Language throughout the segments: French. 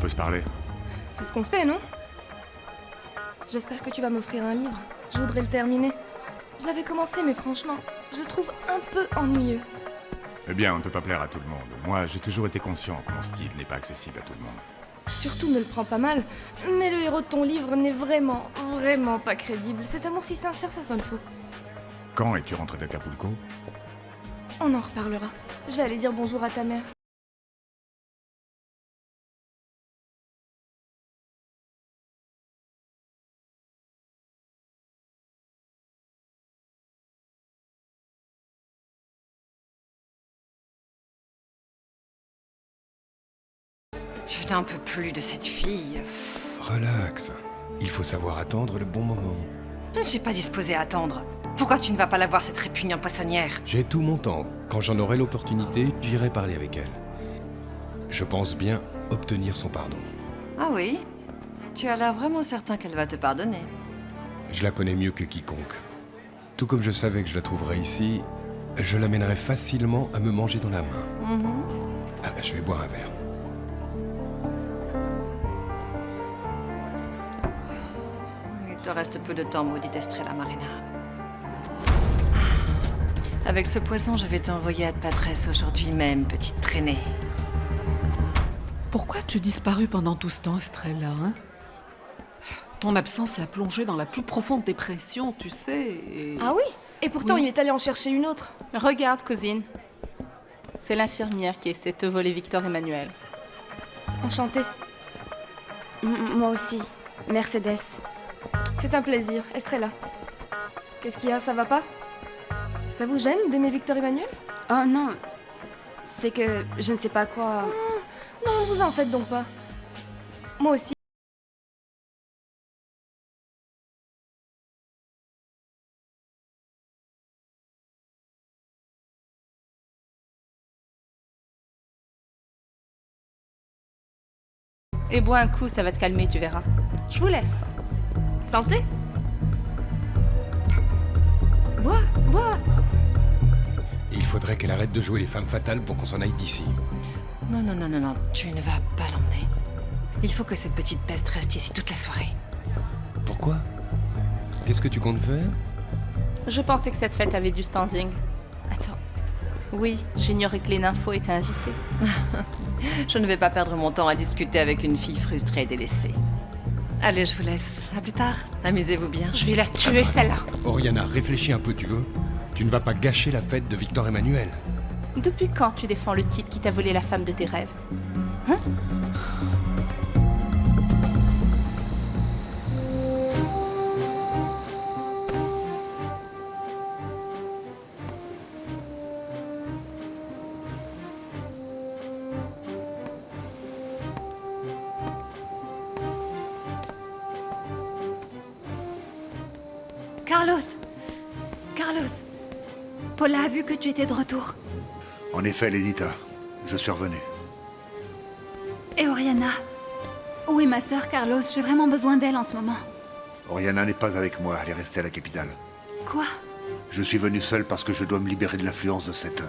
peut se parler. C'est ce qu'on fait, non? J'espère que tu vas m'offrir un livre. Je voudrais le terminer. Je l'avais commencé, mais franchement, je le trouve un peu ennuyeux. Eh bien, on ne peut pas plaire à tout le monde. Moi, j'ai toujours été conscient que mon style n'est pas accessible à tout le monde. Surtout ne le prends pas mal, mais le héros de ton livre n'est vraiment, vraiment pas crédible. Cet amour si sincère, ça sonne faux. Quand es-tu rentré d'Acapulco? On en reparlera. Je vais aller dire bonjour à ta mère. Je n'en peux plus de cette fille. Relax. Il faut savoir attendre le bon moment. Je ne suis pas disposée à attendre. Pourquoi tu ne vas pas la voir, cette répugnante poissonnière? J'ai tout mon temps. Quand j'en aurai l'opportunité, j'irai parler avec elle. Je pense bien obtenir son pardon. Ah oui? Tu as l'air vraiment certain qu'elle va te pardonner. Je la connais mieux que quiconque. Tout comme je savais que je la trouverais ici, je l'amènerais facilement à me manger dans la main. Ah, je vais boire un verre. Il te reste peu de temps, maudite Estrella Marina. Avec ce poisson, je vais t'envoyer à Patresse aujourd'hui même, petite traînée. Pourquoi as-tu disparu pendant tout ce temps, Estrella, hein? Ton absence l'a plongée dans la plus profonde dépression, tu sais, et... Ah oui? Et pourtant, Oui. il est allé en chercher une autre. Regarde, cousine. C'est l'infirmière qui essaie de te voler Victor Emmanuel. Enchantée. Moi aussi. Mercedes. C'est un plaisir, Estrella. Qu'est-ce qu'il y a, ça va pas? Ça vous gêne d'aimer Victor Emmanuel? Oh non. C'est que je ne sais pas quoi... Non, vous en faites donc pas. Moi aussi. Et bois un coup, ça va te calmer, tu verras. Je vous laisse. Santé. Bois, bois. Et il faudrait qu'elle arrête de jouer les femmes fatales pour qu'on s'en aille d'ici. Non, non, non, non, non, tu ne vas pas l'emmener. Il faut que cette petite peste reste ici toute la soirée. Pourquoi? Qu'est-ce que tu comptes faire? Je pensais que cette fête avait du standing. Attends. Oui, j'ignorais que les nymphos étaient invités. Je ne vais pas perdre mon temps à discuter avec une fille frustrée et délaissée. Allez, je vous laisse. À plus tard. Amusez-vous bien. Je vais la tuer, celle-là. Oriana, réfléchis un peu, tu veux? Tu ne vas pas gâcher la fête de Victor Emmanuel. Depuis quand tu défends le type qui t'a volé la femme de tes rêves? Hein? Carlos! Carlos! Paula a vu que tu étais de retour. En effet, Lenita, je suis revenu. Et Oriana? Où est ma sœur, Carlos? J'ai vraiment besoin d'elle en ce moment. Oriana n'est pas avec moi, elle est restée à la capitale. Quoi? Je suis venu seul parce que je dois me libérer de l'influence de cette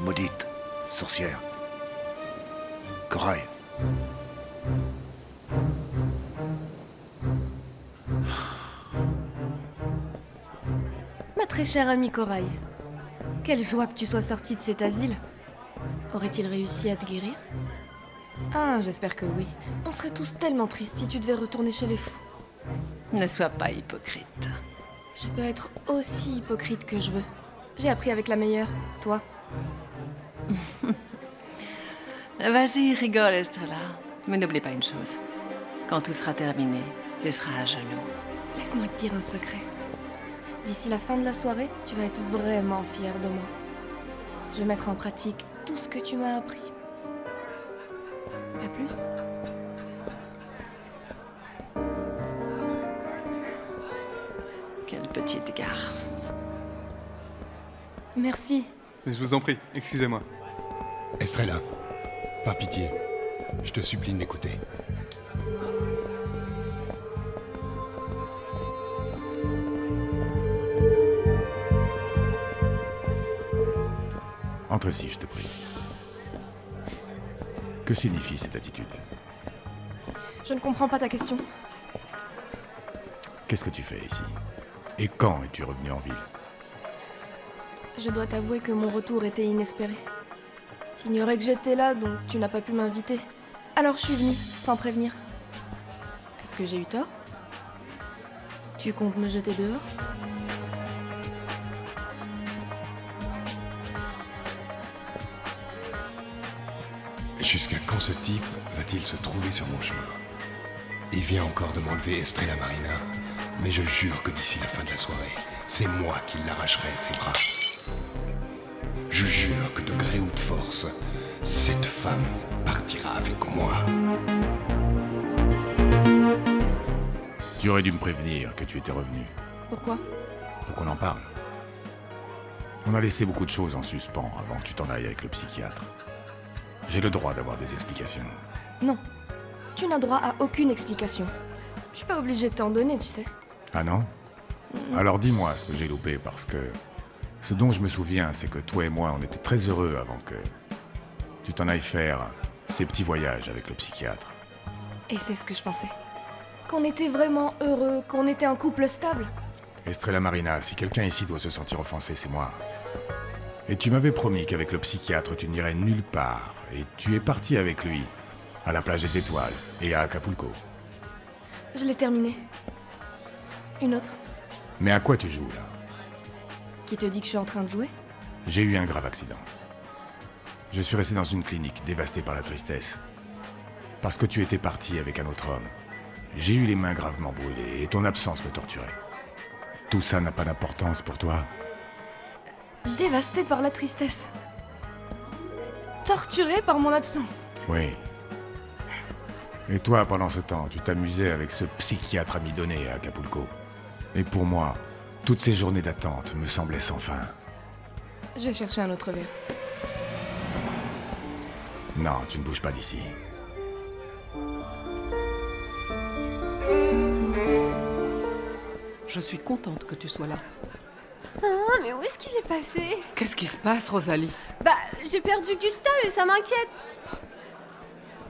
maudite sorcière. Corail. Ma très chère amie Corail. Quelle joie que tu sois sortie de cet asile. Aurait-il réussi à te guérir? Ah, j'espère que oui. On serait tous tellement tristes si tu devais retourner chez les fous. Ne sois pas hypocrite. Je peux être aussi hypocrite que je veux. J'ai appris avec la meilleure, toi. Vas-y, rigole, Estrella. Mais n'oublie pas une chose. Quand tout sera terminé, tu seras à genoux. Laisse-moi te dire un secret. D'ici la fin de la soirée, tu vas être vraiment fière de moi. Je vais mettre en pratique tout ce que tu m'as appris. À plus. Quelle petite garce. Merci. Je vous en prie, excusez-moi. Estrella, par pitié, je te supplie de m'écouter. Entre ici, je te prie. Que signifie cette attitude? Je ne comprends pas ta question. Qu'est-ce que tu fais ici? Et quand es-tu revenu en ville? Je dois t'avouer que mon retour était inespéré. T'ignorais que j'étais là, donc tu n'as pas pu m'inviter. Alors je suis venue, sans prévenir. Est-ce que j'ai eu tort? Tu comptes me jeter dehors? Jusqu'à quand ce type va-t-il se trouver sur mon chemin? Il vient encore de m'enlever Estrella Marina, mais je jure que d'ici la fin de la soirée, c'est moi qui l'arracherai à ses bras. Je jure que de gré ou de force, cette femme partira avec moi. Tu aurais dû me prévenir que tu étais revenu. Pourquoi? Faut qu'on en parle. On a laissé beaucoup de choses en suspens avant que tu t'en ailles avec le psychiatre. J'ai le droit d'avoir des explications. Non. Tu n'as droit à aucune explication. Je suis pas obligée de t'en donner, tu sais. Ah non? Alors dis-moi ce que j'ai loupé, parce que ce dont je me souviens, c'est que toi et moi, on était très heureux avant que tu t'en ailles faire ces petits voyages avec le psychiatre. Et c'est ce que je pensais. Qu'on était vraiment heureux, qu'on était un couple stable. Estrella Marina, si quelqu'un ici doit se sentir offensé, c'est moi. Et tu m'avais promis qu'avec le psychiatre, tu n'irais nulle part. Et tu es parti avec lui, à la plage des Étoiles et à Acapulco. Je l'ai terminé. Une autre? Mais à quoi tu joues, là? Qui te dit que je suis en train de jouer? J'ai eu un grave accident. Je suis resté dans une clinique, dévasté par la tristesse. Parce que tu étais parti avec un autre homme. J'ai eu les mains gravement brûlées, et ton absence me torturait. Tout ça n'a pas d'importance pour toi? Dévasté par la tristesse. Torturé par mon absence. Oui. Et toi, pendant ce temps, tu t'amusais avec ce psychiatre amidonné à Acapulco. Et pour moi, toutes ces journées d'attente me semblaient sans fin. Je vais chercher un autre verre. Non, tu ne bouges pas d'ici. Je suis contente que tu sois là. Ah, mais où est-ce qu'il est passé? Qu'est-ce qui se passe, Rosalie? Bah, j'ai perdu Gustave et ça m'inquiète.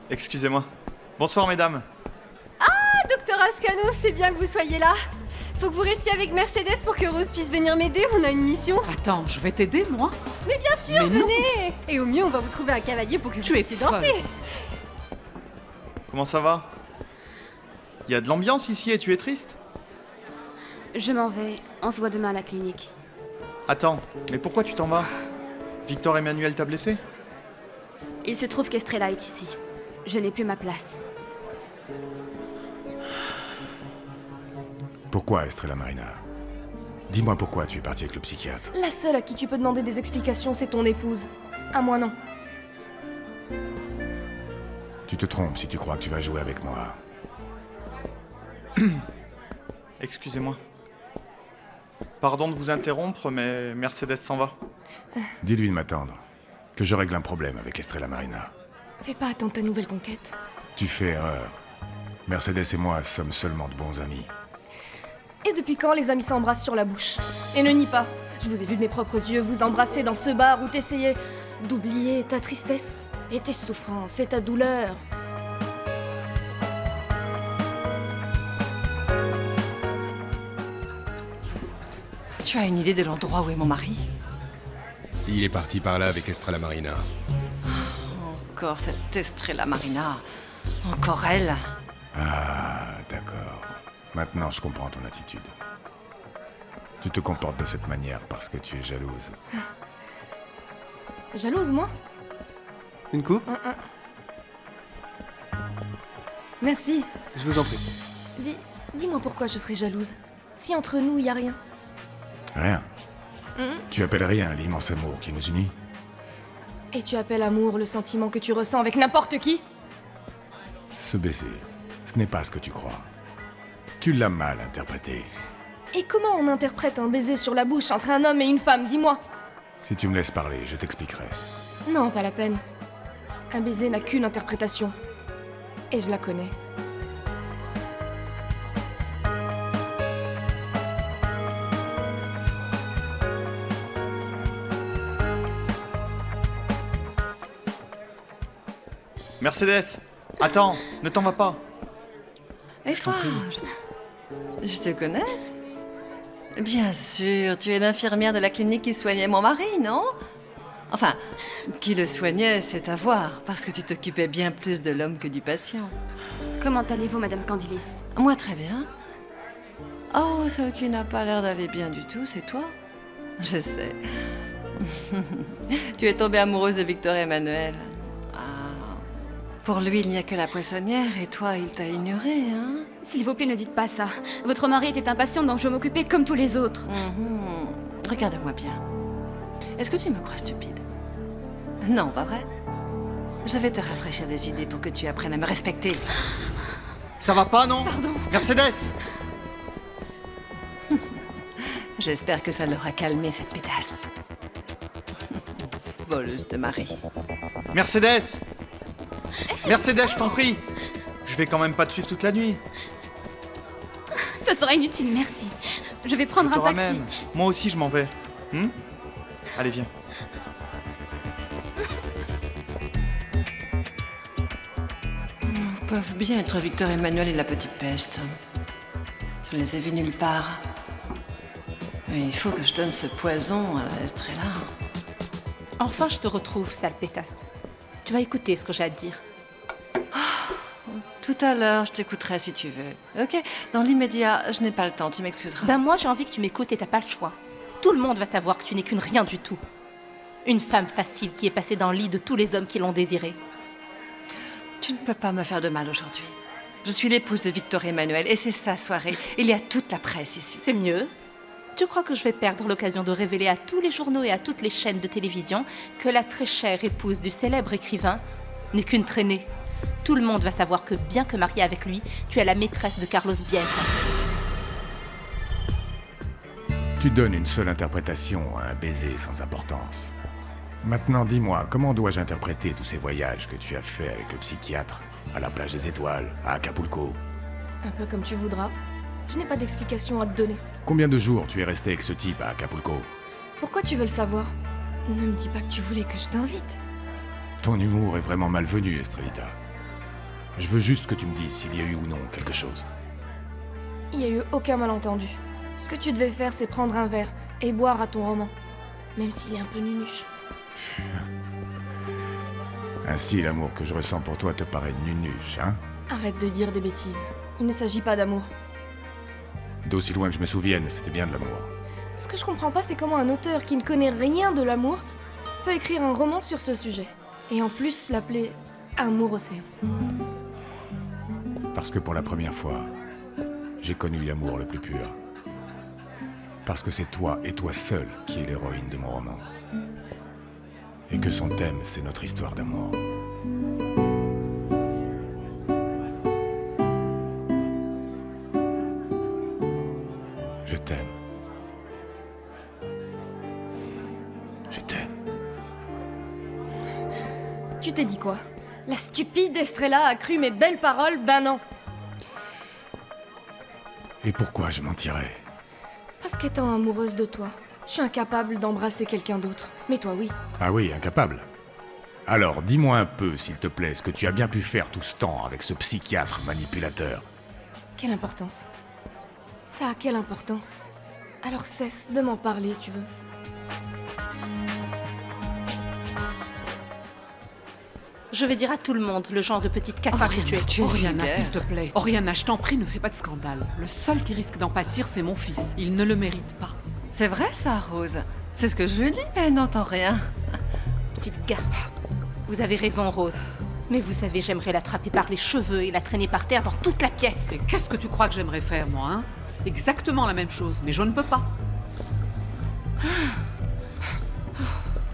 Excusez-moi. Bonsoir, mesdames. Ah, docteur Ascano, c'est bien que vous soyez là. Faut que vous restiez avec Mercedes pour que Rose puisse venir m'aider, on a une mission. Attends, je vais t'aider, moi? Mais bien sûr, Mais non. venez. Et au mieux, on va vous trouver un cavalier pour que Tu vous es puissiez folle. danser. Comment ça va? Il y a de l'ambiance ici et tu es triste? Je m'en vais. On se voit demain à la clinique. Attends, mais pourquoi tu t'en vas? Victor Emmanuel t'a blessé? Il se trouve qu'Estrella est ici. Je n'ai plus ma place. Pourquoi, Estrella Marina? Dis-moi pourquoi tu es parti avec le psychiatre. La seule à qui tu peux demander des explications, c'est ton épouse. À moi, non. Tu te trompes si tu crois que tu vas jouer avec moi. Excusez-moi. Pardon de vous interrompre, mais Mercedes s'en va. Dis-lui de m'attendre, que je règle un problème avec Estrella Marina. Fais pas attendre ta nouvelle conquête. Tu fais erreur. Mercedes et moi sommes seulement de bons amis. Et depuis quand les amis s'embrassent sur la bouche? Et ne nie pas, je vous ai vu de mes propres yeux vous embrasser dans ce bar où t'essayais d'oublier ta tristesse, et tes souffrances, et ta douleur. Tu as une idée de l'endroit où est mon mari? Il est parti par là avec Estrella Marina. Encore cette Estrella Marina. Encore elle. Ah, d'accord. Maintenant, je comprends ton attitude. Tu te comportes de cette manière parce que tu es jalouse. Jalouse, moi? Une coupe? Merci. Je vous en prie. Dis-moi pourquoi je serais jalouse. Si entre nous, y a rien. Rien. Tu appelles rien l'immense amour qui nous unit? Et tu appelles amour le sentiment que tu ressens avec n'importe qui? Ce baiser, ce n'est pas ce que tu crois. Tu l'as mal interprété. Et comment on interprète un baiser sur la bouche entre un homme et une femme, dis-moi? Si tu me laisses parler, je t'expliquerai. Non, pas la peine. Un baiser n'a qu'une interprétation. Et je la connais. Mercedes! Attends, ne t'en va pas! Et Je t'en toi prie. je te connais? Bien sûr, tu es l'infirmière de la clinique qui soignait mon mari, non? Enfin, qui le soignait, c'est à voir, parce que tu t'occupais bien plus de l'homme que du patient. Comment allez-vous, Madame Candilis? Moi, très bien. Oh, ce qui n'a pas l'air d'aller bien du tout, c'est toi? Je sais. Tu es tombée amoureuse de Victor Emmanuel. Ah. Pour lui, il n'y a que la poissonnière, et toi, il t'a ignoré, hein? S'il vous plaît, ne dites pas ça. Votre mari était impatient, donc je m'occupais comme tous les autres. Regarde-moi bien. Est-ce que tu me crois stupide? Non, pas vrai? Je vais te rafraîchir les idées pour que tu apprennes à me respecter. Ça va pas, non? Pardon. Mercedes! J'espère que ça l'aura calmé, cette pétasse. Voleuse de mari. Mercedes! Mercedes, je t'en prie! Je vais quand même pas te suivre toute la nuit. Ça sera inutile, merci. Je vais prendre Je te un taxi. ramène. Moi aussi, je m'en vais. Allez, viens. Ils peuvent bien être Victor Emmanuel et la petite peste. Je les ai vus nulle part. Et il faut que je donne ce poison à Estrella. Enfin, je te retrouve, sale pétasse. Tu vas écouter ce que j'ai à te dire. Tout à l'heure, je t'écouterai si tu veux. Ok, dans l'immédiat, je n'ai pas le temps, tu m'excuseras. Ben moi, j'ai envie que tu m'écoutes et t'as pas le choix. Tout le monde va savoir que tu n'es qu'une rien du tout. Une femme facile qui est passée dans le lit de tous les hommes qui l'ont désirée. Tu ne peux pas me faire de mal aujourd'hui. Je suis l'épouse de Victor Emmanuel et c'est sa soirée. Il y a toute la presse ici. C'est mieux. Tu crois que je vais perdre l'occasion de révéler à tous les journaux et à toutes les chaînes de télévision que la très chère épouse du célèbre écrivain n'est qu'une traînée? Tout le monde va savoir que, bien que mariée avec lui, tu es la maîtresse de Carlos Bianca. Tu donnes une seule interprétation à un baiser sans importance. Maintenant, dis-moi, comment dois-je interpréter tous ces voyages que tu as faits avec le psychiatre, à la plage des Étoiles, à Acapulco? Un peu comme tu voudras. Je n'ai pas d'explication à te donner. Combien de jours tu es resté avec ce type à Acapulco? Pourquoi tu veux le savoir? Ne me dis pas que tu voulais que je t'invite. Ton humour est vraiment malvenu, Estrellita. Je veux juste que tu me dises s'il y a eu ou non quelque chose. Il n'y a eu aucun malentendu. Ce que tu devais faire, c'est prendre un verre et boire à ton roman. Même s'il est un peu nunuche. Ainsi, l'amour que je ressens pour toi te paraît nunuche, hein? Arrête de dire des bêtises. Il ne s'agit pas d'amour. D'aussi loin que je me souvienne, c'était bien de l'amour. Ce que je comprends pas, c'est comment un auteur qui ne connaît rien de l'amour peut écrire un roman sur ce sujet. Et en plus l'appeler Amour Océan. Parce que pour la première fois, j'ai connu l'amour le plus pur. Parce que c'est toi et toi seul qui es l'héroïne de mon roman. Et que son thème, c'est notre histoire d'amour. Je t'aime. Je t'aime. Tu t'es dit quoi? La stupide Estrella a cru mes belles paroles? Ben non. Et pourquoi je mentirais? Parce qu'étant amoureuse de toi, je suis incapable d'embrasser quelqu'un d'autre. Mais toi, oui. Ah oui, incapable. Alors, dis-moi un peu, s'il te plaît, ce que tu as bien pu faire tout ce temps avec ce psychiatre manipulateur. Quelle importance? Ça a quelle importance? Alors cesse de m'en parler, tu veux. Je vais dire à tout le monde le genre de petite cata que tu es. Oriana, vulgaire. s'il te plaît. Oriana, je t'en prie, ne fais pas de scandale. Le seul qui risque d'en pâtir, c'est mon fils. Il ne le mérite pas. C'est vrai ça, Rose. C'est ce que je lui dis, mais elle n'entend rien. Petite garce. Vous avez raison, Rose. Mais vous savez, j'aimerais l'attraper par les cheveux et la traîner par terre dans toute la pièce. Et qu'est-ce que tu crois que j'aimerais faire, moi, hein? Exactement la même chose, mais je ne peux pas.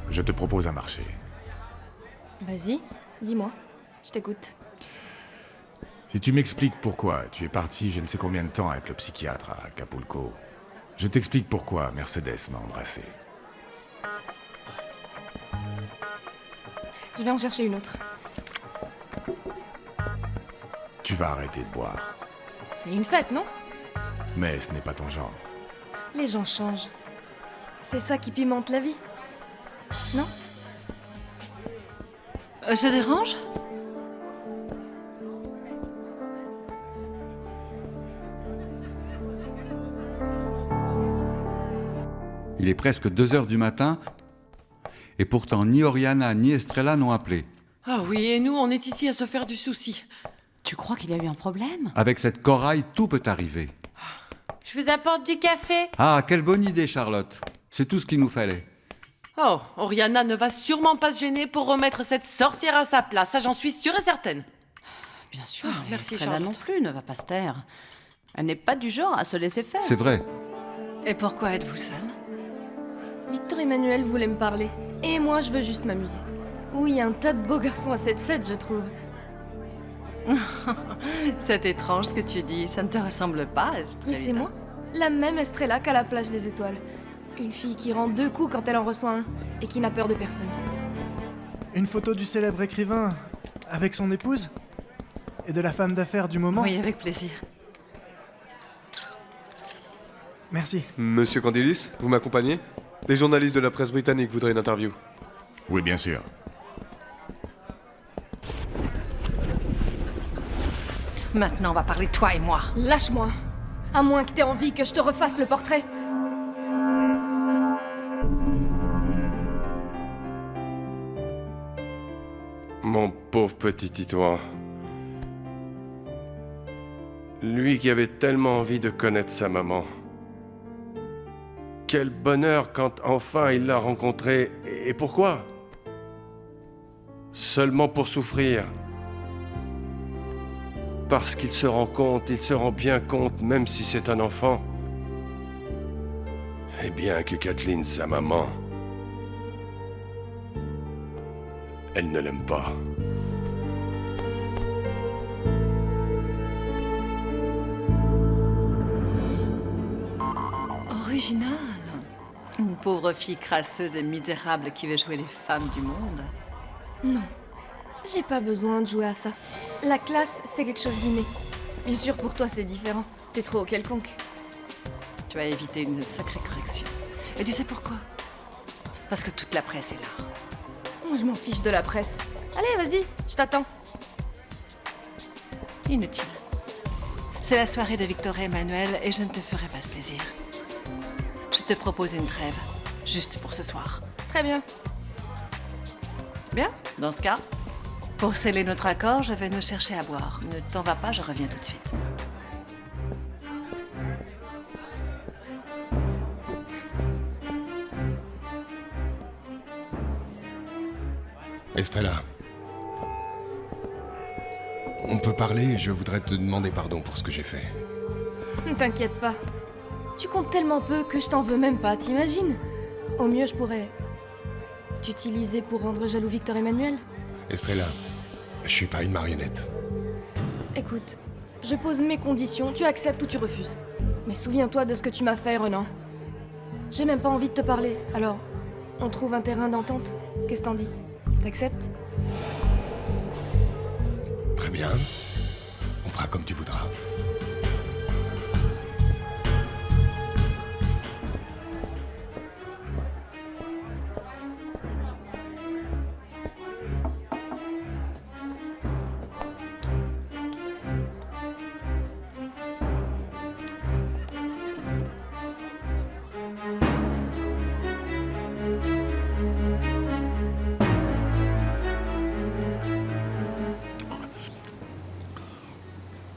Je te propose un marché. Vas-y, dis-moi. Je t'écoute. Si tu m'expliques pourquoi tu es parti je ne sais combien de temps avec le psychiatre à Acapulco, je t'explique pourquoi Mercedes m'a embrassé. Je vais en chercher une autre. Tu vas arrêter de boire. C'est une fête, non? Mais ce n'est pas ton genre. Les gens changent. C'est ça qui pimente la vie. Non? Je dérange? est presque 2 heures du matin, et pourtant ni Oriana ni Estrella n'ont appelé. Ah oui, et nous, on est ici à se faire du souci. Tu crois qu'il y a eu un problème? Avec cette Corail, tout peut arriver. Je vous apporte du café? Ah, quelle bonne idée, Charlotte. C'est tout ce qu'il nous fallait. Oh, Oriana ne va sûrement pas se gêner pour remettre cette sorcière à sa place, ça j'en suis sûre et certaine. Bien sûr, merci Estrella Charlotte. non plus ne va pas se taire. Elle n'est pas du genre à se laisser faire. C'est vrai. Et pourquoi êtes-vous seule? Victor Emmanuel voulait me parler. Et moi, je veux juste m'amuser. Oui, il y a un tas de beaux garçons à cette fête, je trouve. C'est étrange ce que tu dis, ça ne te ressemble pas, Estrella. Mais c'est moi, la même Estrella qu'à la plage des étoiles. Une fille qui rend 2 coups quand elle en reçoit un, et qui n'a peur de personne. Une photo du célèbre écrivain avec son épouse? Et de la femme d'affaires du moment? Oui, avec plaisir. Merci. Monsieur Candilis, vous m'accompagnez? Les journalistes de la presse britannique voudraient une interview. Oui, bien sûr. Maintenant, on va parler toi et moi. Lâche-moi. À moins que t'aies envie que je te refasse le portrait. Mon pauvre petit Titouan. Lui qui avait tellement envie de connaître sa maman. Quel bonheur quand enfin il l'a rencontrée. Et pourquoi? Seulement pour souffrir. Parce qu'il se rend compte, il se rend bien compte, même si c'est un enfant. Et bien que Kathleen, sa maman, elle ne l'aime pas. Original. Une pauvre fille crasseuse et misérable qui veut jouer les femmes du monde. Non, j'ai pas besoin de jouer à ça. La classe, c'est quelque chose d'inné. Bien sûr, pour toi, c'est différent. T'es trop quelconque. Tu as évité une sacrée correction. Et tu sais pourquoi? Parce que toute la presse est là. Moi, je m'en fiche de la presse. Allez, vas-y, je t'attends. Inutile. C'est la soirée de Victor et Emmanuel et je ne te ferai pas ce plaisir. Je te propose une trêve, juste pour ce soir. Très bien. Bien, dans ce cas, pour sceller notre accord, je vais nous chercher à boire. Ne t'en va pas, je reviens tout de suite. Estrella. On peut parler, je voudrais te demander pardon pour ce que j'ai fait. Ne t'inquiète pas. Tu comptes tellement peu que je t'en veux même pas, t'imagines? Au mieux, je pourrais t'utiliser pour rendre jaloux Victor Emmanuel. Estrella, je suis pas une marionnette. Écoute, je pose mes conditions, tu acceptes ou tu refuses. Mais souviens-toi de ce que tu m'as fait, Renan. J'ai même pas envie de te parler, alors on trouve un terrain d'entente. Qu'est-ce que t'en dis? T'acceptes? Très bien. On fera comme tu voudras.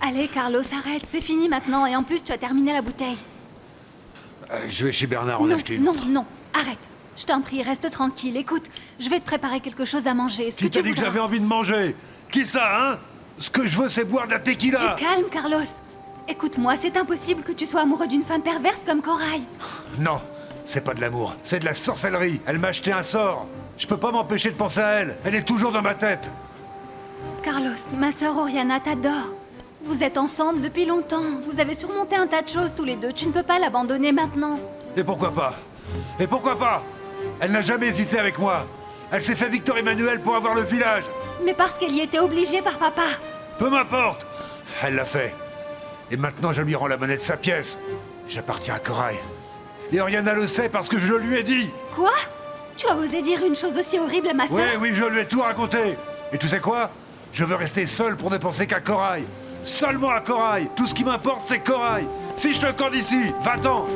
Allez, Carlos, arrête, c'est fini maintenant, et en plus, tu as terminé la bouteille. Je vais chez Bernard en acheter une Non, autre. non, arrête. Je t'en prie, reste tranquille. Écoute, je vais te préparer quelque chose à manger. Est-ce Qui que t'a tu dit que voudras- j'avais envie de manger? Qui ça, hein? Ce que je veux, c'est boire de la tequila. Du calme, Carlos. Écoute-moi, c'est impossible que tu sois amoureux d'une femme perverse comme Corail. Non, c'est pas de l'amour, c'est de la sorcellerie. Elle m'a acheté un sort. Je peux pas m'empêcher de penser à elle. Elle est toujours dans ma tête. Carlos, ma sœur Oriana t'adore. Vous êtes ensemble depuis longtemps. Vous avez surmonté un tas de choses tous les deux. Tu ne peux pas l'abandonner maintenant. Et pourquoi pas? Et pourquoi pas? Elle n'a jamais hésité avec moi. Elle s'est fait Victor Emmanuel pour avoir le village. Mais parce qu'elle y était obligée par papa. Peu m'importe. Elle l'a fait. Et maintenant, je lui rends la monnaie de sa pièce. J'appartiens à Corail. Et Oriana le sait parce que je lui ai dit. Quoi? Tu as osé dire une chose aussi horrible à ma sœur? Oui, je lui ai tout raconté. Et tu sais quoi? Je veux rester seul pour ne penser qu'à Corail. Seulement à Corail. Tout ce qui m'importe, c'est Corail. Fiche le camp d'ici. Va-t'en.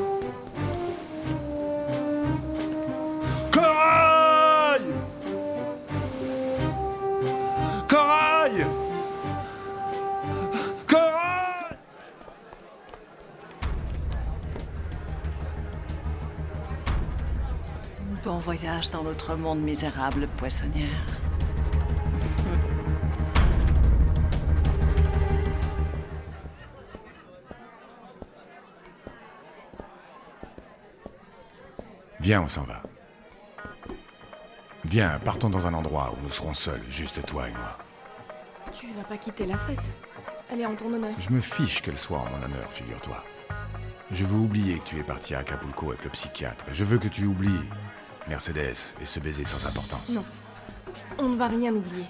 voyage dans l'autre monde misérable, poissonnière. Viens, on s'en va. Viens, partons dans un endroit où nous serons seuls, juste toi et moi. Tu vas pas quitter la fête. Elle est en ton honneur. Je me fiche qu'elle soit en mon honneur, figure-toi. Je veux oublier que tu es parti à Acapulco avec le psychiatre. Et je veux que tu oublies Mercedes et ce baiser sans importance. Non. On ne va rien oublier.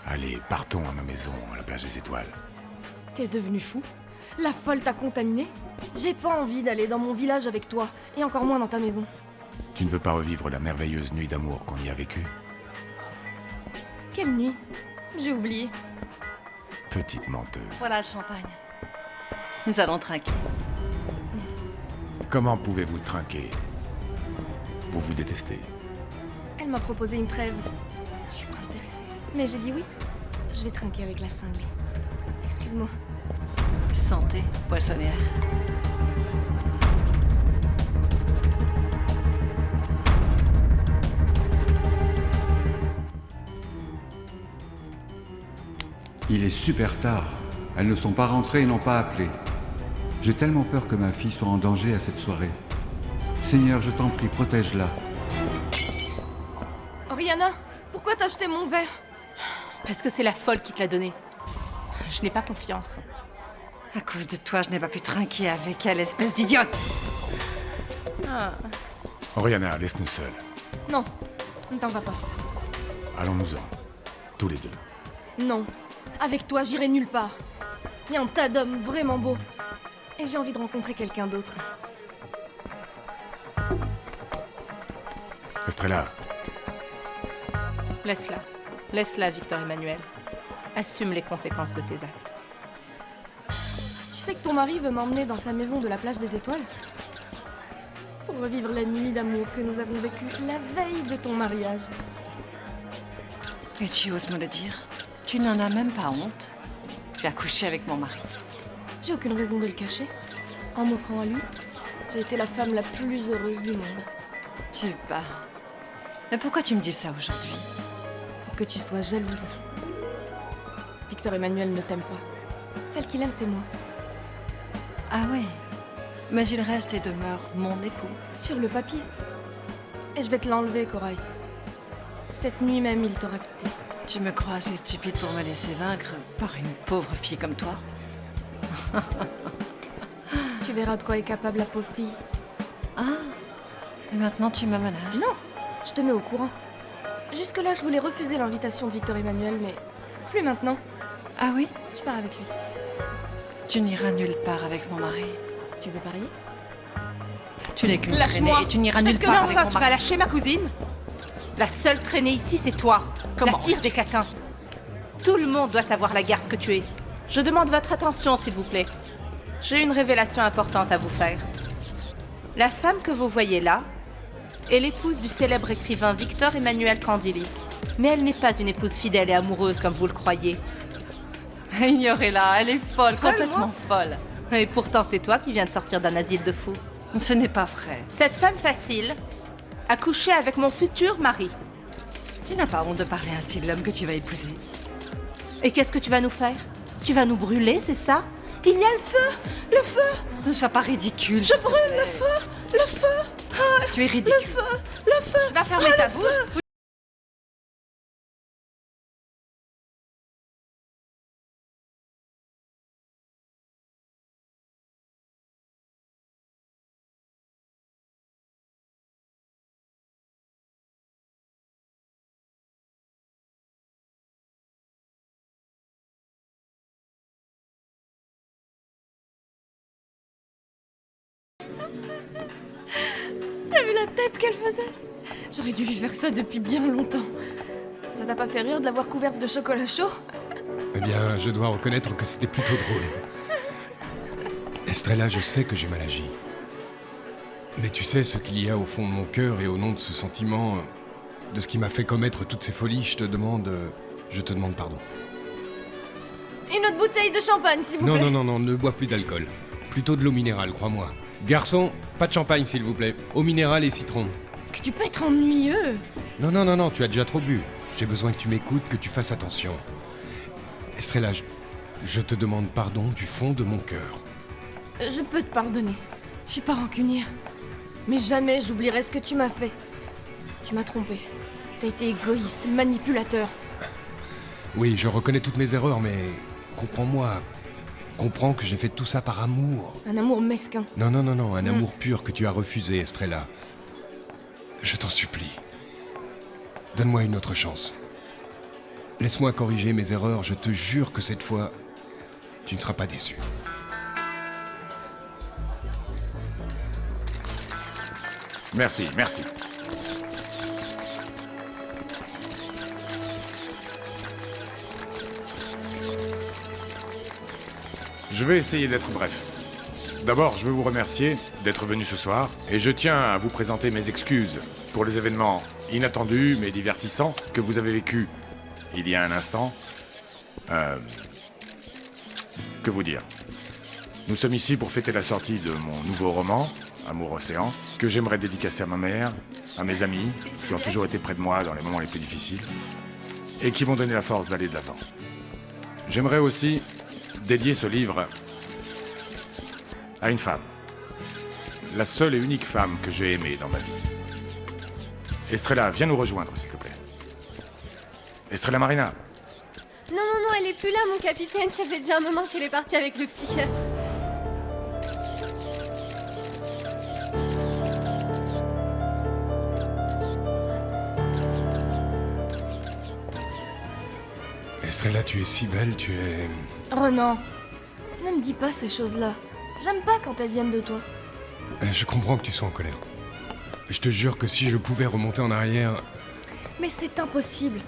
Allez, partons à ma maison, à la plage des étoiles. T'es devenu fou? La folle t'a contaminé? J'ai pas envie d'aller dans mon village avec toi, et encore moins dans ta maison. Tu ne veux pas revivre la merveilleuse nuit d'amour qu'on y a vécue? Quelle nuit? J'ai oublié. Petite menteuse. Voilà le champagne. Nous allons trinquer. Comment pouvez-vous trinquer? Vous vous détestez. Elle m'a proposé une trêve. Je suis pas intéressée. Mais j'ai dit oui. Je vais trinquer avec la cinglée. Excuse-moi. Santé, poissonnière. Il est super tard. Elles ne sont pas rentrées et n'ont pas appelé. J'ai tellement peur que ma fille soit en danger à cette soirée. Seigneur, je t'en prie, protège-la. Oriana, pourquoi t'as acheté mon verre? Parce que c'est la folle qui te l'a donné. Je n'ai pas confiance. À cause de toi, je n'ai pas pu trinquer avec elle, espèce d'idiote. Ah. Oriana, laisse-nous seuls. Non, ne t'en va pas. Allons-nous-en. Tous les deux. Non, avec toi, j'irai nulle part. Il y a un tas d'hommes vraiment beaux. Et j'ai envie de rencontrer quelqu'un d'autre. Estrella. Laisse-la. Laisse-la, Victor Emmanuel. Assume les conséquences de tes actes. Tu sais que ton mari veut m'emmener dans sa maison de la plage des étoiles? Pour revivre la nuit d'amour que nous avons vécue la veille de ton mariage. Et tu oses me le dire? Tu n'en as même pas honte? Tu as couché avec mon mari. J'ai aucune raison de le cacher. En m'offrant à lui, j'ai été la femme la plus heureuse du monde. Tu pars. Mais pourquoi tu me dis ça aujourd'hui? Pour que tu sois jalouse. Victor Emmanuel ne t'aime pas. Celle qu'il aime, c'est moi. Ah oui. Mais il reste et demeure mon époux. Sur le papier. Et je vais te l'enlever, Corail. Cette nuit même, il t'aura quitté. Tu me crois assez stupide pour me laisser vaincre par une pauvre fille comme toi? Tu verras de quoi est capable la pauvre fille. Ah. Et maintenant tu me menaces? Non, je te mets au courant. Jusque-là, je voulais refuser l'invitation de Victor Emmanuel, mais plus maintenant. Ah oui? Je pars avec lui. Tu n'iras nulle part avec mon mari. Tu veux parier? Tu n'es qu'une traînée Lâche-moi. et tu n'iras nulle part avec mon mari. Tu vas lâcher ma cousine? La seule traînée ici, c'est toi. Comment? La pire des catins. Tout le monde doit savoir la garce que tu es. Je demande votre attention, s'il vous plaît. J'ai une révélation importante à vous faire. La femme que vous voyez là est l'épouse du célèbre écrivain Victor Emmanuel Candilis. Mais elle n'est pas une épouse fidèle et amoureuse comme vous le croyez. Ignorez-la, elle est folle, complètement folle. Et pourtant, c'est toi qui viens de sortir d'un asile de fous. Ce n'est pas vrai. Cette femme facile a couché avec mon futur mari. Tu n'as pas honte de parler ainsi de l'homme que tu vas épouser. Et qu'est-ce que tu vas nous faire? Tu vas nous brûler, c'est ça? Il y a le feu! Le feu! Ne sois pas ridicule. Je brûle le feu! Le feu! Ah, tu es ridicule. Le feu! Le feu! Tu vas fermer ta bouche. T'as vu la tête qu'elle faisait? J'aurais dû lui faire ça depuis bien longtemps. Ça t'a pas fait rire de l'avoir couverte de chocolat chaud? Eh bien, je dois reconnaître que c'était plutôt drôle. Estrella, je sais que j'ai mal agi. Mais tu sais ce qu'il y a au fond de mon cœur et au nom de ce sentiment, de ce qui m'a fait commettre toutes ces folies, je te demande pardon. Une autre bouteille de champagne, s'il vous plaît. Non, ne bois plus d'alcool. Plutôt de l'eau minérale, crois-moi. Garçon, pas de champagne, s'il vous plaît. Eau minérale et citron. Est-ce que tu peux être ennuyeux. Non, tu as déjà trop bu. J'ai besoin que tu m'écoutes, que tu fasses attention. Estrella, je te demande pardon du fond de mon cœur. Je peux te pardonner. Je suis pas rancunière. Mais jamais j'oublierai ce que tu m'as fait. Tu m'as trompé. T'as été égoïste, manipulateur. Oui, je reconnais toutes mes erreurs, mais comprends-moi. Comprends que j'ai fait tout ça par amour. Un amour mesquin. Non, un amour pur que tu as refusé, Estrella. Je t'en supplie. Donne-moi une autre chance. Laisse-moi corriger mes erreurs, je te jure que cette fois, tu ne seras pas déçu. Merci. Je vais essayer d'être bref. D'abord, je veux vous remercier d'être venu ce soir, et je tiens à vous présenter mes excuses pour les événements inattendus mais divertissants que vous avez vécus il y a un instant. Que vous dire? Nous sommes ici pour fêter la sortie de mon nouveau roman, Amour Océan, que j'aimerais dédicacer à ma mère, à mes amis, qui ont toujours été près de moi dans les moments les plus difficiles, et qui m'ont donné la force d'aller de l'avant. J'aimerais aussi dédier ce livre à une femme. La seule et unique femme que j'ai aimée dans ma vie. Estrella, viens nous rejoindre, s'il te plaît. Estrella Marina. Non, elle est plus là, mon capitaine. Ça fait déjà un moment qu'elle est partie avec le psychiatre. Estrella, tu es si belle, tu es... Renan, ne me dis pas ces choses-là. J'aime pas quand elles viennent de toi. Je comprends que tu sois en colère. Je te jure que si je pouvais remonter en arrière... Mais c'est impossible.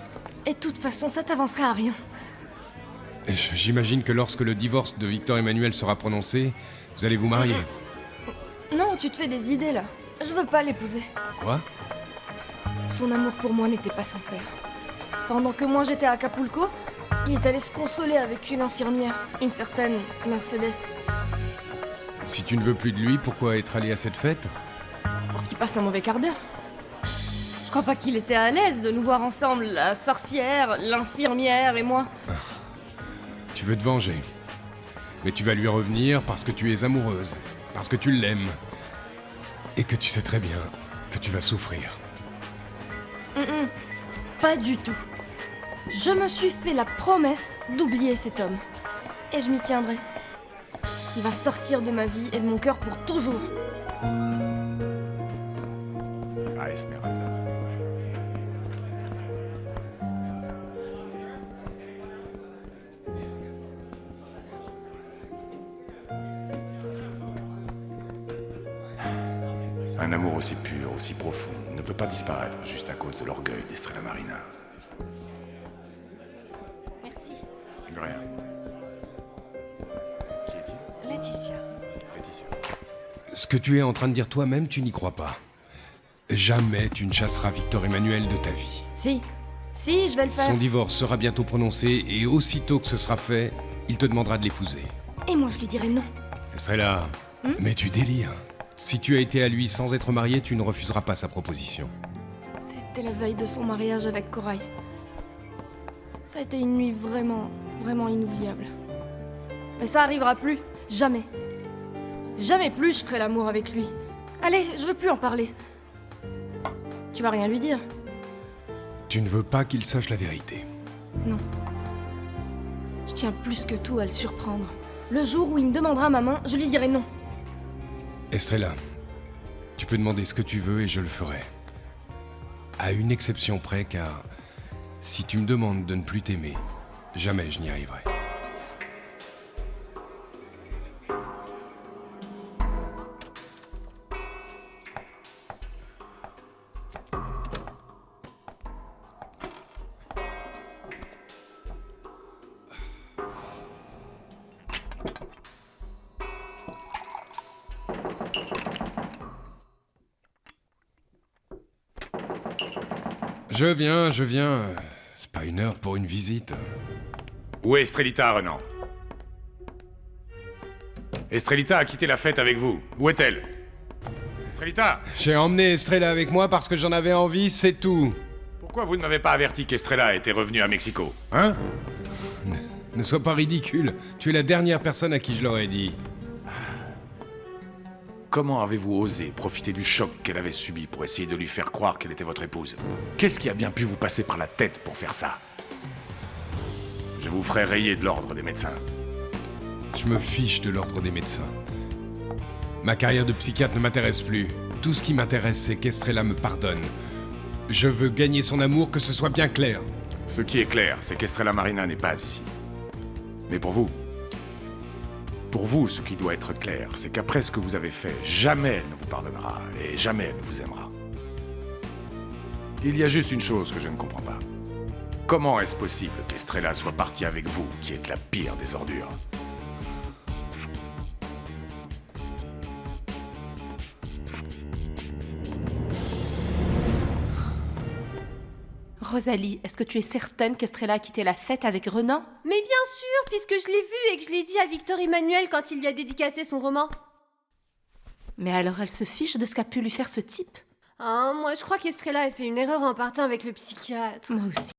Et de toute façon, ça t'avancera à rien. J'imagine que lorsque le divorce de Victor Emmanuel sera prononcé, vous allez vous marier. Non, tu te fais des idées, là. Je veux pas l'épouser. Quoi? Son amour pour moi n'était pas sincère. Pendant que moi j'étais à Acapulco, il est allé se consoler avec une infirmière, une certaine Mercedes. Si tu ne veux plus de lui, pourquoi être allé à cette fête? Pour qu'il passe un mauvais quart d'heure. Je crois pas qu'il était à l'aise de nous voir ensemble, la sorcière, l'infirmière et moi. Tu veux te venger. Mais tu vas lui revenir parce que tu es amoureuse, parce que tu l'aimes. Et que tu sais très bien que tu vas souffrir. Pas du tout. Je me suis fait la promesse d'oublier cet homme. Et je m'y tiendrai. Il va sortir de ma vie et de mon cœur pour toujours. Ah, Esmeralda. Un amour aussi pur, aussi profond, ne peut pas disparaître juste à cause de l'orgueil d'Estrella Marina. Merci. De rien. Qui est-il? Laetitia. Laetitia. Ce que tu es en train de dire toi-même, tu n'y crois pas. Jamais tu ne chasseras Victor Emmanuel de ta vie. Si, je vais le faire. Son divorce sera bientôt prononcé et aussitôt que ce sera fait, il te demandera de l'épouser. Et moi je lui dirai non. Estrella, mais tu délires. Si tu as été à lui sans être marié, tu ne refuseras pas sa proposition. C'était la veille de son mariage avec Corail. Ça a été une nuit vraiment inoubliable. Mais ça arrivera plus. Jamais. Jamais plus je ferai l'amour avec lui. Allez, je veux plus en parler. Tu vas rien lui dire? Tu ne veux pas qu'il sache la vérité. Non. Je tiens plus que tout à le surprendre. Le jour où il me demandera ma main, je lui dirai non. Estrella, tu peux demander ce que tu veux et je le ferai. À une exception près, car si tu me demandes de ne plus t'aimer, jamais je n'y arriverai. Je viens. C'est pas une heure pour une visite. Où est Estrellita, Renan? Estrellita a quitté la fête avec vous. Où est-elle? Estrelita! J'ai emmené Estrella avec moi parce que j'en avais envie, c'est tout. Pourquoi vous ne m'avez pas averti qu'Estrella était revenue à Mexico, hein? Ne sois pas ridicule. Tu es la dernière personne à qui je l'aurais dit. Comment avez-vous osé profiter du choc qu'elle avait subi pour essayer de lui faire croire qu'elle était votre épouse? Qu'est-ce qui a bien pu vous passer par la tête pour faire ça? Je vous ferai rayer de l'ordre des médecins. Je me fiche de l'ordre des médecins. Ma carrière de psychiatre ne m'intéresse plus. Tout ce qui m'intéresse, c'est qu'Estrella me pardonne. Je veux gagner son amour, que ce soit bien clair. Ce qui est clair, c'est qu'Estrella Marina n'est pas ici. Mais pour vous, ce qui doit être clair, c'est qu'après ce que vous avez fait, jamais elle ne vous pardonnera et jamais elle ne vous aimera. Il y a juste une chose que je ne comprends pas. Comment est-ce possible qu'Estrella soit partie avec vous, qui êtes la pire des ordures? Rosalie, est-ce que tu es certaine qu'Estrella a quitté la fête avec Renan? Mais bien sûr, puisque je l'ai vu et que je l'ai dit à Victor Emmanuel quand il lui a dédicacé son roman. Mais alors elle se fiche de ce qu'a pu lui faire ce type? Ah, moi je crois qu'Estrella a fait une erreur en partant avec le psychiatre. Moi aussi.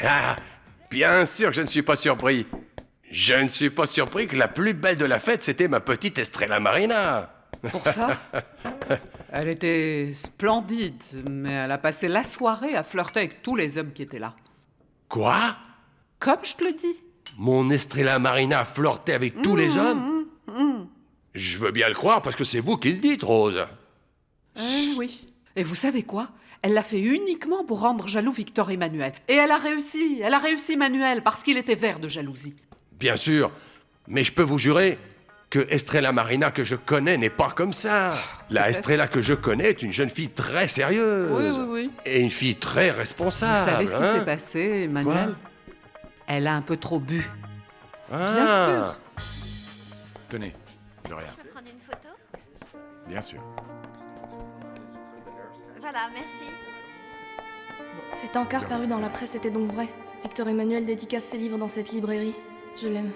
Ah, bien sûr que je ne suis pas surpris. Je ne suis pas surpris que la plus belle de la fête, c'était ma petite Estrella Marina. Pour ça, elle était splendide, mais elle a passé la soirée à flirter avec tous les hommes qui étaient là. Quoi? Comme je te le dis. Mon Estrella Marina a flirté avec tous les hommes? Je veux bien le croire parce que c'est vous qui le dites, Rose. Oui. Et vous savez quoi? Elle l'a fait uniquement pour rendre jaloux Victor Emmanuel. Et elle a réussi Emmanuel, parce qu'il était vert de jalousie. Bien sûr, mais je peux vous jurer que Estrella Marina que je connais n'est pas comme ça. La Estrella que je connais est une jeune fille très sérieuse. Oui. Et une fille très responsable. Vous savez ce qui hein? s'est passé, Emmanuel? Quoi? Elle a un peu trop bu. Ah. Bien sûr. Tenez, de rien. Je peux prendre une photo? Bien sûr. Voilà, merci. Cet encart paru dans la presse était donc vrai. Victor Emmanuel dédicace ses livres dans cette librairie. Je l'aime.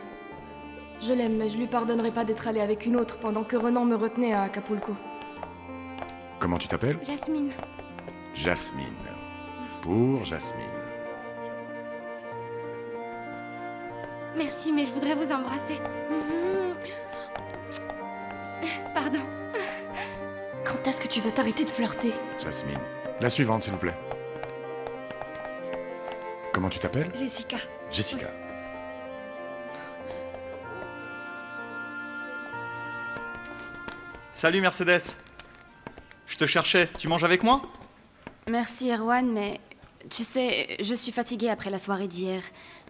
Je l'aime, mais je lui pardonnerai pas d'être allé avec une autre pendant que Renan me retenait à Acapulco. Comment tu t'appelles? Jasmine. Jasmine. Pour Jasmine. Merci, mais je voudrais vous embrasser. Pardon. Quand est-ce que tu vas t'arrêter de flirter? Jasmine. La suivante, s'il vous plaît. Comment tu t'appelles? Jessica. Jessica. Salut Mercedes. Je te cherchais, tu manges avec moi? Merci Erwan, mais tu sais, je suis fatiguée après la soirée d'hier.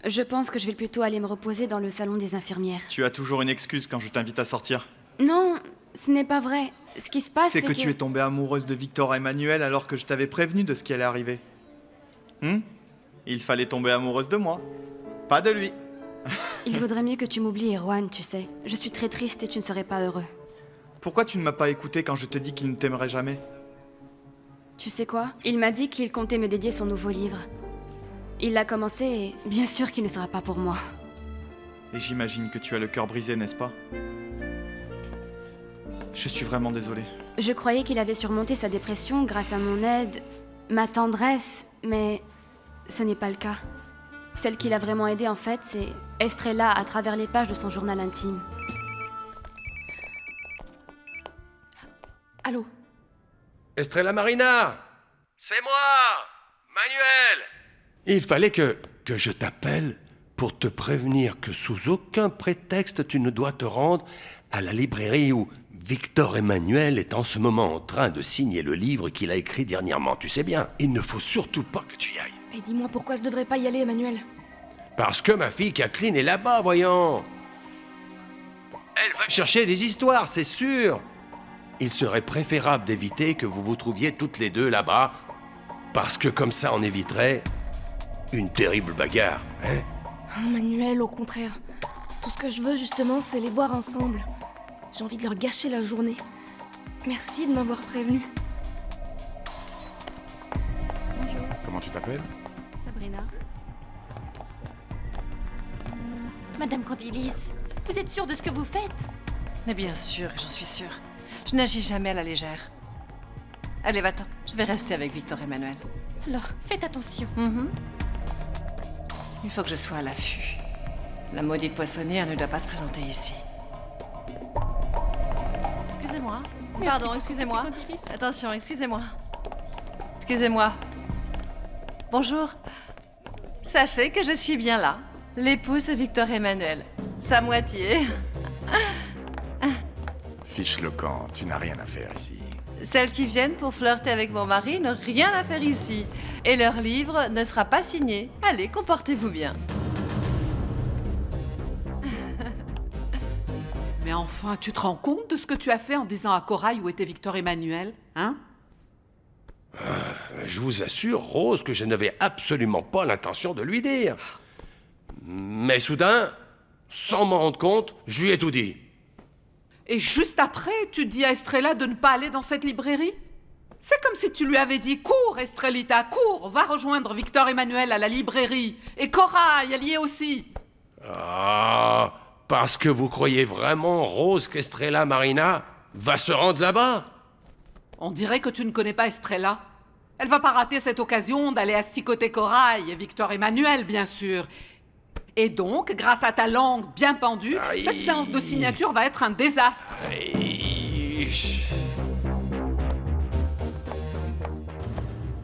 Je pense que je vais plutôt aller me reposer dans le salon des infirmières. Tu as toujours une excuse quand je t'invite à sortir. Non, ce n'est pas vrai. Ce qui se passe, C'est que tu es tombée amoureuse de Victor Emmanuel alors que je t'avais prévenu de ce qui allait arriver. Il fallait tomber amoureuse de moi, pas de lui. Il vaudrait mieux que tu m'oublies, Erwan, tu sais. Je suis très triste et tu ne serais pas heureux. Pourquoi tu ne m'as pas écouté quand je t'ai dit qu'il ne t'aimerait jamais? Tu sais quoi? Il m'a dit qu'il comptait me dédier son nouveau livre. Il l'a commencé et bien sûr qu'il ne sera pas pour moi. Et j'imagine que tu as le cœur brisé, n'est-ce pas? Je suis vraiment désolé. Je croyais qu'il avait surmonté sa dépression grâce à mon aide, ma tendresse, mais ce n'est pas le cas. Celle qui l'a vraiment aidé en fait, c'est Estrella à travers les pages de son journal intime. Allô? Estrella Marina! C'est moi! Manuel! Il fallait que je t'appelle pour te prévenir que sous aucun prétexte tu ne dois te rendre à la librairie où Victor Emmanuel est en ce moment en train de signer le livre qu'il a écrit dernièrement. Tu sais bien, il ne faut surtout pas que tu y ailles. Et dis-moi pourquoi je devrais pas y aller, Emmanuel? Parce que ma fille Kathleen est là-bas, voyons. Elle va chercher des histoires, c'est sûr. Il serait préférable d'éviter que vous vous trouviez toutes les deux là-bas, parce que comme ça on éviterait une terrible bagarre, hein? Oh, Manuel, au contraire. Tout ce que je veux, justement, c'est les voir ensemble. J'ai envie de leur gâcher la journée. Merci de m'avoir prévenu. Bonjour. Comment tu t'appelles? Sabrina. Madame Candilis, vous êtes sûre de ce que vous faites? Mais bien sûr, j'en suis sûre. Je n'agis jamais à la légère. Allez, va-t'en. Je vais rester avec Victor Emmanuel. Alors, faites attention. Il faut que je sois à l'affût. La maudite poissonnière ne doit pas se présenter ici. Excusez-moi. Merci Pardon, beaucoup, excusez-moi. Monsieur Candilis. Attention, excusez-moi. Excusez-moi. Bonjour. Sachez que je suis bien là. L'épouse de Victor Emmanuel. Sa moitié. Fiche le camp, tu n'as rien à faire ici. Celles qui viennent pour flirter avec mon mari n'ont rien à faire ici. Et leur livre ne sera pas signé. Allez, comportez-vous bien. Mais enfin, tu te rends compte de ce que tu as fait en disant à Corail où était Victor Emmanuel, hein? Je vous assure, Rose, que je n'avais absolument pas l'intention de lui dire. Mais soudain, sans m'en rendre compte, je lui ai tout dit. Et juste après, tu dis à Estrella de ne pas aller dans cette librairie? C'est comme si tu lui avais dit « Cours, Estrellita, cours, va rejoindre Victor Emmanuel à la librairie. Et Corail, elle y est aussi. » Ah, parce que vous croyez vraiment, Rose, qu'Estrella Marina va se rendre là-bas? On dirait que tu ne connais pas Estrella. Elle va pas rater cette occasion d'aller asticoter Corail et Victor Emmanuel, bien sûr. Et donc, grâce à ta langue bien pendue, cette séance de signature va être un désastre.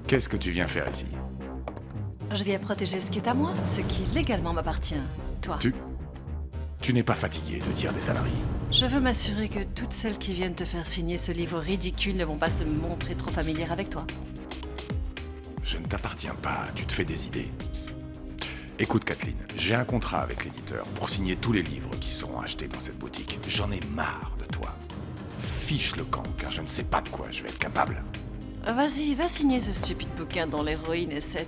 Qu'est-ce que tu viens faire ici? Je viens protéger ce qui est à moi, ce qui légalement m'appartient. Toi. Tu n'es pas fatigué de dire des âneries? Je veux m'assurer que toutes celles qui viennent te faire signer ce livre ridicule ne vont pas se montrer trop familières avec toi. Je ne t'appartiens pas, tu te fais des idées. Écoute, Kathleen, j'ai un contrat avec l'éditeur pour signer tous les livres qui seront achetés dans cette boutique. J'en ai marre de toi. Fiche le camp, car je ne sais pas de quoi je vais être capable. Vas-y, va signer ce stupide bouquin dont l'héroïne est cette...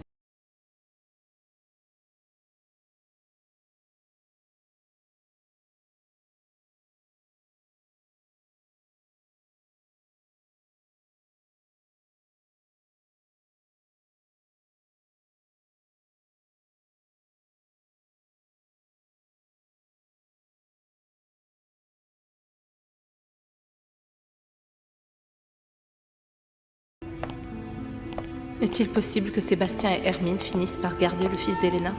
Est-il possible que Sébastien et Hermine finissent par garder le fils d'Elena?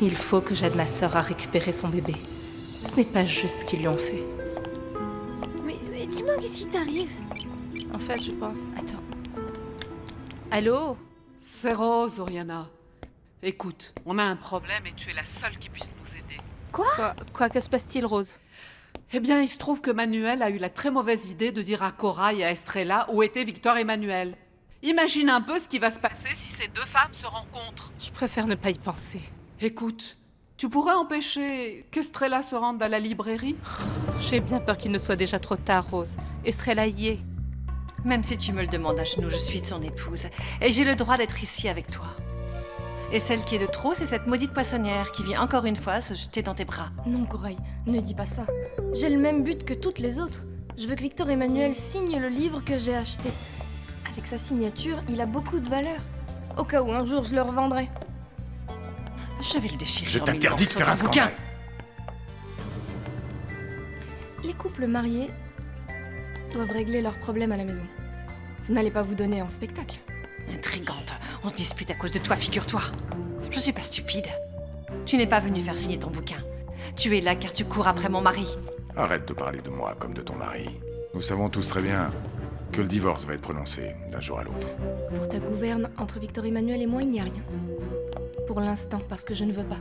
Il faut que j'aide ma sœur à récupérer son bébé. Ce n'est pas juste ce qu'ils lui ont fait. Mais dis-moi, qu'est-ce qui t'arrive? En fait, je pense... Attends. Allô? C'est Rose, Oriana. Écoute, on a un problème et tu es la seule qui puisse nous aider. Quoi que se passe-t-il, Rose? Eh bien, il se trouve que Manuel a eu la très mauvaise idée de dire à Cora et à Estrella où était Victor Emmanuel. Imagine un peu ce qui va se passer si ces deux femmes se rencontrent. Je préfère ne pas y penser. Écoute, tu pourrais empêcher qu'Estrella se rende à la librairie? J'ai bien peur qu'il ne soit déjà trop tard, Rose. Estrella y est. Même si tu me le demandes à genoux, je suis son épouse. Et j'ai le droit d'être ici avec toi. Et celle qui est de trop, c'est cette maudite poissonnière qui vient encore une fois se jeter dans tes bras. Non, Corail, ne dis pas ça. J'ai le même but que toutes les autres. Je veux que Victor Emmanuel signe le livre que j'ai acheté. Avec sa signature, il a beaucoup de valeur. Au cas où un jour je le revendrai. Je vais le déchirer. Je t'interdis de faire un scandale. Les couples mariés doivent régler leurs problèmes à la maison. Vous n'allez pas vous donner en spectacle. Intrigante. On se dispute à cause de toi, figure-toi. Je suis pas stupide. Tu n'es pas venu faire signer ton bouquin. Tu es là car tu cours après mon mari. Arrête de parler de moi comme de ton mari. Nous savons tous très bien que le divorce va être prononcé d'un jour à l'autre. Pour ta gouverne, entre Victor Emmanuel et moi, il n'y a rien. Pour l'instant, parce que je ne veux pas.